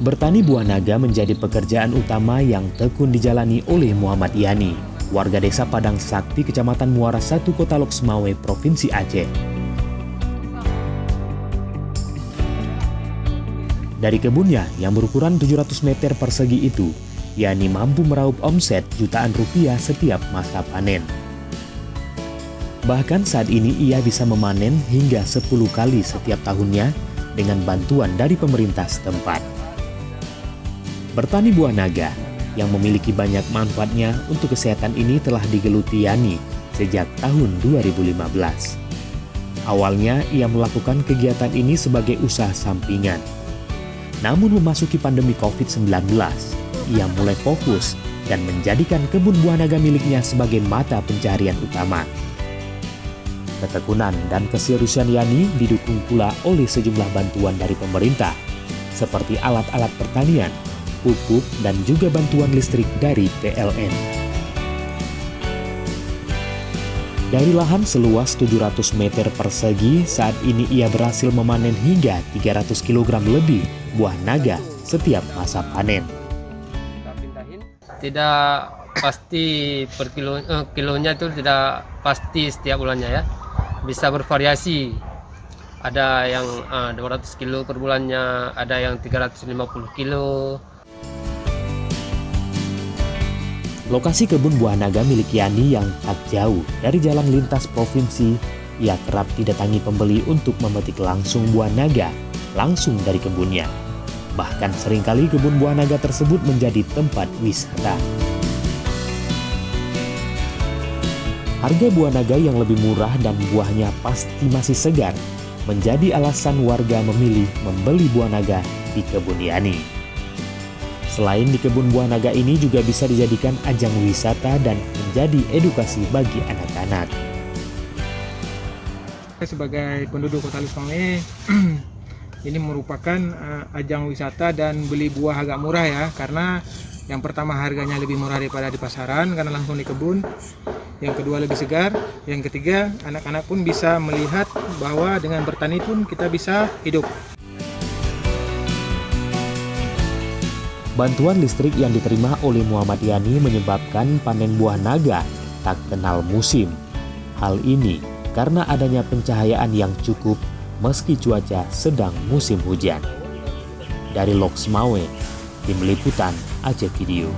Bertani buah naga menjadi pekerjaan utama yang tekun dijalani oleh Muhammad Yani, warga desa Padang Sakti, Kecamatan Muara 1, Kota Loksmawe, Provinsi Aceh. Dari kebunnya yang berukuran 700 meter persegi itu, Yani mampu meraup omset jutaan rupiah setiap masa panen. Bahkan saat ini ia bisa memanen hingga 10 kali setiap tahunnya dengan bantuan dari pemerintah setempat. Bertani buah naga yang memiliki banyak manfaatnya untuk kesehatan ini telah digeluti Yani sejak tahun 2015. Awalnya ia melakukan kegiatan ini sebagai usaha sampingan. Namun memasuki pandemi COVID-19, ia mulai fokus dan menjadikan kebun buah naga miliknya sebagai mata pencaharian utama. Ketekunan dan keseriusan Yani didukung pula oleh sejumlah bantuan dari pemerintah, seperti alat-alat pertanian, pupuk, dan juga bantuan listrik dari PLN. Dari lahan seluas 700 meter persegi, saat ini ia berhasil memanen hingga 300 kg lebih buah naga setiap masa panen. Tidak pasti per kilonya itu tidak pasti setiap bulannya ya. Bisa bervariasi. Ada yang 200 kilo per bulannya, ada yang 350 kilo. Lokasi kebun buah naga milik Yani yang tak jauh dari jalan lintas provinsi, ia kerap didatangi pembeli untuk memetik langsung buah naga langsung dari kebunnya. Bahkan seringkali kebun buah naga tersebut menjadi tempat wisata. Harga buah naga yang lebih murah dan buahnya pasti masih segar menjadi alasan warga memilih membeli buah naga di kebun Yani. Selain di kebun buah naga ini juga bisa dijadikan ajang wisata dan menjadi edukasi bagi anak-anak. Sebagai penduduk Kota Loksmawe, ini merupakan ajang wisata dan beli buah agak murah ya, karena yang pertama harganya lebih murah daripada di pasaran karena langsung di kebun. Yang kedua lebih segar, yang ketiga anak-anak pun bisa melihat bahwa dengan bertani pun kita bisa hidup. Bantuan listrik yang diterima oleh Muhammad Yani menyebabkan panen buah naga tak kenal musim. Hal ini karena adanya pencahayaan yang cukup meski cuaca sedang musim hujan. Dari Loksmawe, Tim Liputan Aceh Video.